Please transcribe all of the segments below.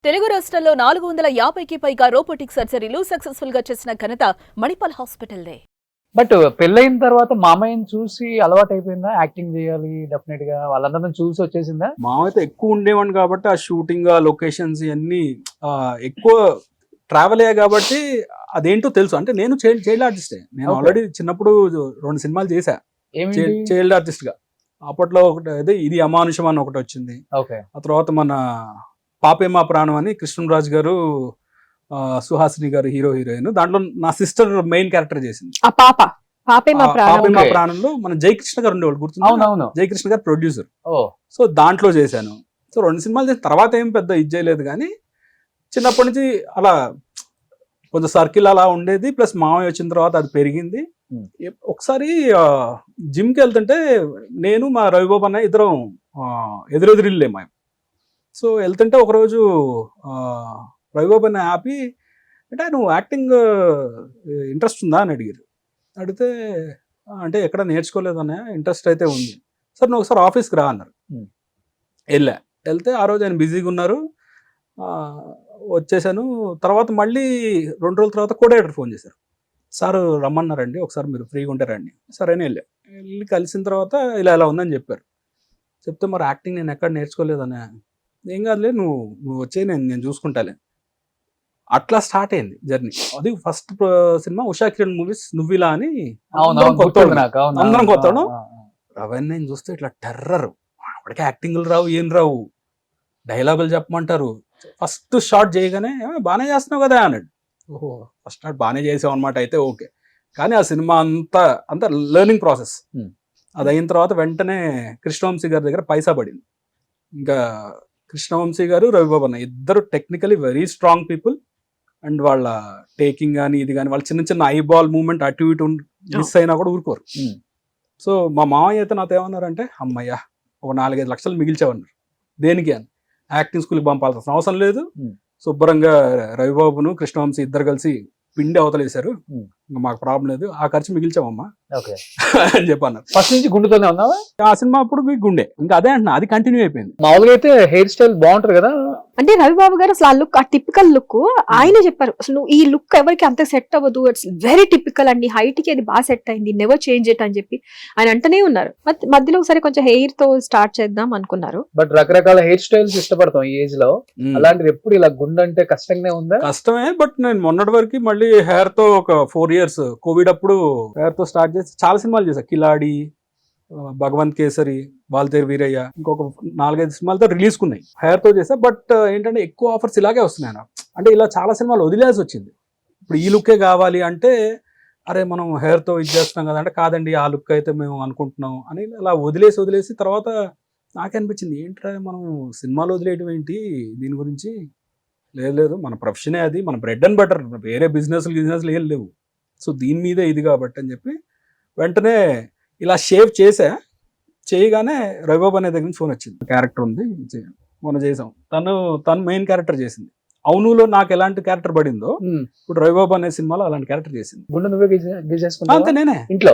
తెలుగు రాష్ట్రాల్లో 450కి పైగా రోబోటిక్ సర్జరీలు సక్సెస్ఫుల్ గా చేసిన ఘనత మణిపాల్ హాస్పిటల్దే. బట్ పెళ్ళైన తర్వాత మామయ్యని చూసి అలవాటు అయిపోయిందా? యాక్టింగ్ చేయాలి డెఫినెట్ గా వాళ్ళందరిని చూసి వచ్చేసిందా? మామైతే ఎక్కువ ఉండేవాడిని కాబట్టి ఆ షూటింగ్ ఆ లొకేషన్స్ ఇవన్నీ ఎక్కువ ట్రావెల్ అయ్యా కాబట్టి అదేంటో తెలుసు. అంటే నేను చైల్డ్ ఆర్టిస్టే. నేను ఆల్రెడీ చిన్నప్పుడు 2 సినిమాలు చేశా చైల్డ్ ఆర్టిస్ట్ గా. అప్పట్లో ఒకటి అదే ఇది అమానుషం అని ఒకటి వచ్చింది. ఆ తర్వాత మన పాపేమా ప్రాణం అని కృష్ణరాజు గారు సుహాసిని గారు హీరోయిన్. దాంట్లో నా సిస్టర్ మెయిన్ క్యారెక్టర్ చేసింది. పాపేమా ప్రాణంలో మన జయకృష్ణ గారు ఉండేవాళ్ళు, గుర్తుంది? జయకృష్ణ గారు ప్రొడ్యూసర్. సో దాంట్లో చేశాను. సో 2 సినిమాలు చేసిన తర్వాత ఏం పెద్ద ఇది చేయలేదు, కానీ చిన్నప్పటి నుంచి అలా కొంచెం సర్కిల్ అలా ఉండేది. ప్లస్ మామయ్య వచ్చిన తర్వాత అది పెరిగింది. ఒకసారి జిమ్కి వెళ్తుంటే నేను మా రవిబాబు అన్న ఇద్దరం ఎదురెదిరిల్లే మేము. సో వెళ్తుంటే ఒకరోజు రవిబాబు అన్న ఆపి, అంటే నువ్వు యాక్టింగ్ ఇంట్రెస్ట్ ఉందా అని అడిగారు. అడిగితే అంటే ఎక్కడ నేర్చుకోలేదనే, ఇంట్రెస్ట్ అయితే ఉంది. సార్ నువ్వు ఒకసారి ఆఫీస్కి రా అన్నారు. వెళ్తే ఆ రోజు ఆయన బిజీగా ఉన్నారు. వచ్చేసాను. తర్వాత మళ్ళీ 2 రోజుల తర్వాత కోఆర్డినేటర్ ఫోన్ చేశారు. సార్ రమ్మన్నారండి, ఒకసారి మీరు ఫ్రీగా ఉంటే రండి. సరే అని వెళ్ళి కలిసిన తర్వాత ఇలా ఉందని చెప్పారు. చెప్తే మరి యాక్టింగ్ నేను ఎక్కడ నేర్చుకోలేదనే. ఏం కాదులే, నువ్వు వచ్చే నేను చూసుకుంటాలే. అట్లా స్టార్ట్ అయింది జర్నీ. అది first cinema Usha Kiran movies నువ్విలా అని. అందరం కొత్తాడు. అవన్నీ నేను చూస్తే ఇట్లా టెర్రర్. అప్పటికే యాక్టింగ్లు రావు, ఏం రావు, డైలాగులు చెప్పమంటారు. ఫస్ట్ షాట్ చేయగానే బాగానే చేస్తున్నావు కదా అన్నాడు. ఓహో, ఫస్ట్ షాట్ బాగానే చేసావు అనమాట, అయితే ఓకే. కానీ ఆ సినిమా అంతా లెర్నింగ్ ప్రాసెస్. అది అయిన తర్వాత వెంటనే కృష్ణవంశీ గారి దగ్గర పైసా పడింది. ఇంకా కృష్ణవంశీ గారు రవిబాబు అన్న ఇద్దరు technically very strong people. And వాళ్ళ టేకింగ్ కానీ ఇది కానీ వాళ్ళ చిన్న ఐబాల్ మూవ్మెంట్ అటు ఇటు మిస్ అయినా కూడా ఊరుకోరు. సో మా మామయ్య అయితే నాతో ఏమన్నారంటే, అమ్మయ్య ఒక 4-5 లక్షలు మిగిల్చామన్నారు. దేనికి అని? యాక్టింగ్ స్కూల్కి పంపాల్సిన అవసరం లేదు, శుభ్రంగా రవిబాబును కృష్ణవంశీ ఇద్దరు కలిసి పిండి అవతలేశారు, ఇంకా మాకు ప్రాబ్లం లేదు, ఆ ఖర్చు మిగిల్చామమ్మా అని చెప్పన్నారు. ఫస్ట్ నుంచి గుండెతోనే ఉన్నావా? ఆ సినిమా అప్పుడు గుండె, ఇంకా అదే అంటున్నా, అది కంటిన్యూ అయిపోయింది. మామూలుగా అయితే హెయిర్ స్టైల్ బాగుంటది కదా. అంటే రవిబాబు గారు అసలు ఆ లుక్, ఆ టిపికల్ లుక్ ఆయనే చెప్పారు. అసలు నువ్వు ఈ లుక్ ఎవరికి అంత సెట్ అవ్వదు, ఇట్స్ వెరీ టిపికల్ అండి, హైట్ కి అది బాగా సెట్ అయింది, నెవర్ చేంజ్ ఇట్ అని చెప్పి ఆయన అంటనే ఉన్నారు. మధ్యలో ఒకసారి కొంచెం హెయిర్ తో స్టార్ట్ చేద్దాం అనుకున్నారు. బట్ రకరకాల హెయిర్ స్టైల్స్ ఇష్టపడతాం ఈ ఏజ్ లో. అలాంటిది ఎప్పుడు ఇలా గుండె అంటే కష్టంగానే ఉందా? కష్టమే. బట్ నేను మొన్నటి వరకు మళ్ళీ హెయిర్ తో ఒక 4 years కోవిడ్ అప్పుడు హెయిర్ తో స్టార్ట్ చేసి చాలా సినిమాలు చేశా. కిలాడి, భగవంత్ కేసరి, వాల్తేరు వీరయ్య, ఇంకొక 4-5 సినిమాలతో రిలీజ్ కున్నాయి హెయిర్ తో చేసా. బట్ ఏంటంటే ఎక్కువ ఆఫర్స్ ఇలాగే వస్తున్నాయి నాకు. అంటే ఇలా చాలా సినిమాలు వదిలేసి వచ్చింది. ఇప్పుడు ఈ లుక్కే కావాలి అంటే, అరే మనం హెయిర్ తో ఇది చేస్తున్నాం కదా అంటే, కాదండి ఆ లుక్ అయితే మేము అనుకుంటున్నాం అని అలా వదిలేసి తర్వాత నాకే అనిపించింది, ఏంట్రా మనం సినిమాలు వదిలేయడం ఏంటి, దీని గురించి లేదు, మన ప్రొఫెషనే అది, మన బ్రెడ్ అండ్ బటర్, వేరే బిజినెస్లు ఏం లేవు. సో దీని మీదే ఇది కాబట్టి అని చెప్పి వెంటనే ఇలా షేవ్ చేయగానే రవిబాబు అనే దగ్గర నుంచి ఫోన్ వచ్చింది. క్యారెక్టర్ ఉంది మొన్న చేసాం, తను మెయిన్ క్యారెక్టర్ చేసింది. అవునులో నాకు ఎలాంటి క్యారెక్టర్ పడిందో ఇప్పుడు రవిబాబు అనే సినిమాలో అలాంటి క్యారెక్టర్ చేసింది. అంతే నేనే ఇంట్లో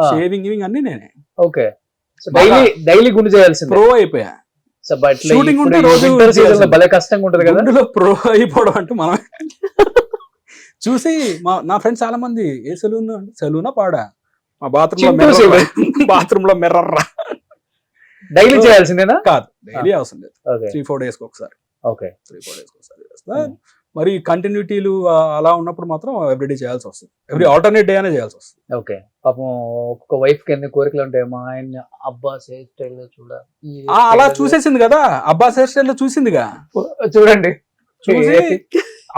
షేవింగ్ అన్ని నేనే. ఓకే, డైలీ గుండె చేయాల్సింది. ప్రో అయిపోయా. షూటింగ్ ఉంటే రోజు భలే కష్టంగా ఉంటది కదా ప్రో అయిపోవడం అంటే. మనం చూసి నా ఫ్రెండ్స్ చాలా మంది, ఏ సెలూనా పాడా, మా బాత్రూమ్ లో మిర్రర్ రా, డైలీ చేయాల్సిందేనా? కాదు, డైలీ అవసరం లేదు, 3-4 days ఒకసారి. 3-4 days ఒకసారి చేస్తా. మరి కంటిన్యూటీలు అలా ఉన్నప్పుడు మాత్రం ఎవ్రీడే చేయాల్సి వస్తుంది, ఎవ్రీ ఆల్టర్నేట్ డే అనే చేయాల్సి వస్తుంది. ఓకే, పాపం ఒక్కొక్క వైఫ్ కి ఎన్ని కోరికలు ఉంటాయి. మా ఆయన అబ్బాస్ హెయిర్ స్టైల్ అలా చూసేసింది కదా, అబ్బాస్ హెయిర్ స్టైల్ లో చూసిందిగా, చూడండి చూసి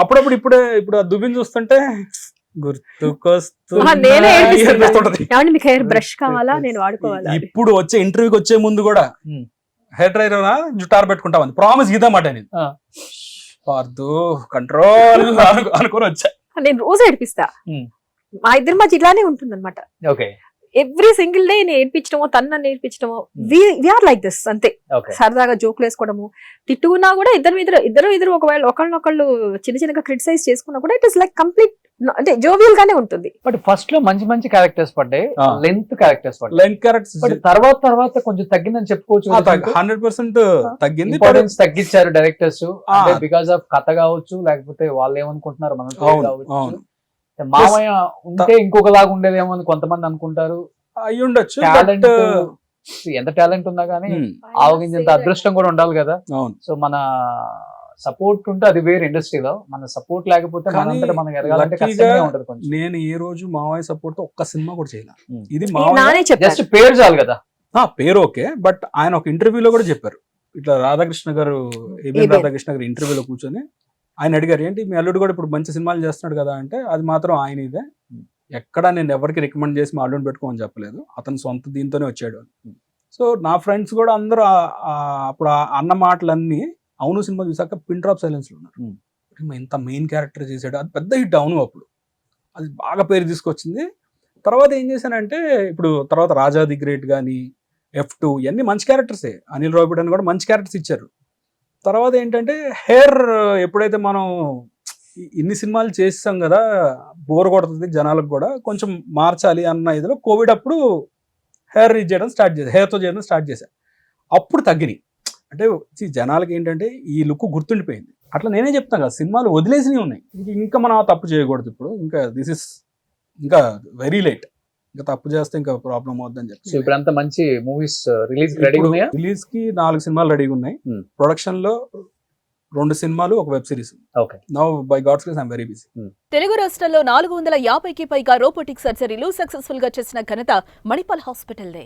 అప్పుడప్పుడు ఇప్పుడు ఆ దువ్విని చూస్తుంటే ఇప్పుడు వచ్చే ఇంటర్వ్యూకి వచ్చే ముందు కూడా హెయిర్ డ్రైర్ జుట్టారు పెట్టుకుంటామని ప్రామిస్ గీద్దామాట నేను కంట్రోల్ అనుకుని వచ్చా. నేను రోజు ఏడిపిస్తా, మా ఇద్దరి మధ్య ఇలానే ఉంటుంది అనమాట. ఎవ్రీ సింగిల్ డే నేను ఏడిపించడమో, తను నేర్పించడమో, వీఆర్ లైక్ దిస్ అంతే. సరదాగా జోకులు వేసుకోవడము, తిట్టుకున్నా కూడా ఇద్దరు ఒకవేళ ఒకళ్ళనొకళ్ళు చిన్నగా క్రిటిసైజ్ చేసుకున్నా కూడా ఇట్ ఇస్ లైక్ కంప్లీట్ అంటే జోవియల్ గానే ఉంటుంది. బట్ ఫస్ట్ లో మంచి మంచి క్యారెక్టర్స్ పడ్డాయి, ఆ. లెంత్ క్యారెక్టర్స్ పడ్డాయి. లైన్ క్యారెక్టర్స్ బట్ తర్వాత కొంచెం తగ్గిందని చెప్పుకోవచ్చు. 100% తగ్గింది. ఇంపార్టెన్స్ తగ్గించారు డైరెక్టర్స్, ఆ. బికాస్ ఆఫ్ కథ కావచ్చు, లేకపోతే వాళ్ళు ఏమనుకుంటున్నారు మనం అవును, కావచ్చు. అవును. మామయ్య ఉంటే ఇంకొకలాగా ఉండేదేమో అని కొంతమంది అనుకుంటారు. అయి ఉండొచ్చు. టాలెంట్ But, ఎంత టాలెంట్ ఉన్నా కానీ ఉమ్, ఆవగించేంత అదృష్టం కూడా ఉండాలి కదా. అవును. సో మన సపోర్ట్ ఉంటే అది వేరే ఇండస్ట్రీలో, మన సపోర్ట్ లేకపోతే కానీ మనంతట మనం ఎదగాలంటే lucky కష్టంగా గా ఉంటది కొంచెం. నేను ఏ రోజు మావయ్య సపోర్ట్ తో ఒక్క సినిమా కూడా చేయాల. ఉమ్. ఇది నానే మావయ్య చెప్పారు. జస్ట్ పేరు చాలు కదా. పేరు ఓకే, బట్ ఆయన ఒక ఇంటర్వ్యూలో కూడా చెప్పారు, ఇట్లా రాధాకృష్ణ గారు ఏబిఎన్ ABN. రాధాకృష్ణ గారు ఇంటర్వ్యూలో కూర్చొని ఆయన అడిగారు, ఏంటి మీ అల్లుడు కూడా ఇప్పుడు మంచి సినిమాలు చేస్తున్నాడు కదా అంటే, అది మాత్రం ఆయన ఇదే, ఎక్కడ నేను ఎవరికి రికమెండ్ చేసి మా అల్లుడిని పెట్టుకోమని చెప్పలేదు, అతను సొంత దీంతోనే వచ్చాడు అని. సో నా ఫ్రెండ్స్ కూడా అందరూ అప్పుడు ఆ అన్న మాటలన్నీ అవును సినిమా చూసాక పిన్ డ్రాప్ సైలెన్స్ లో ఉన్నారు. ఇంత మెయిన్ క్యారెక్టర్ చేశాడు, అది పెద్ద హిట్ అవును, అప్పుడు అది బాగా పేరు తీసుకొచ్చింది. తర్వాత ఏం చేశానంటే, ఇప్పుడు తర్వాత రాజా ది గ్రేట్ కానీ F2 ఇవన్నీ మంచి క్యారెక్టర్సే, అనిల్ రావిపూడి అని కూడా మంచి క్యారెక్టర్స్ ఇచ్చారు. తర్వాత ఏంటంటే హెయిర్ ఎప్పుడైతే మనం ఇన్ని సినిమాలు చేస్తాం కదా, బోర్ కొడుతుంది జనాలకు కూడా, కొంచెం మార్చాలి అన్న ఇదిలో కోవిడ్ అప్పుడు హెయిర్ చేయడం స్టార్ట్ చేశాను, హెయిర్తో చేయడం స్టార్ట్ చేశాను. అప్పుడు తగ్గినాయి. అంటే జనాలకి ఏంటంటే ఈ లుక్ గుర్తుండిపోయింది. అట్లా నేనే చెప్తాను కదా, సినిమాలు వదిలేసినవి ఉన్నాయి, ఇంకా మనం ఆ తప్పు చేయకూడదు. ఇప్పుడు ఇంకా దిస్ ఇస్ ఇంకా వెరీ లేట్, ఇంకా తప్పు చేస్తే ఇంకా ప్రాబ్లం అవుతుందని సో చెప్పి ఇప్పుడు అంతా మంచి మూవీస్ రిలీజ్ రెడీ ఉన్నాయా? రిలీజ్ కి 4 సినిమాలు రెడీగా ఉన్నాయి. Hmm. ప్రొడక్షన్ లో 2 సినిమాలు, ఒక web series. Okay. Now by God's grace I'm very busy. Telugu రాష్ట్రాల్లో 450కి పైగా రోబోటిక్ సర్జరీలు సక్సెస్ఫుల్ గా చేసిన ఘనత మణిపాల్ హాస్పిటల్దే.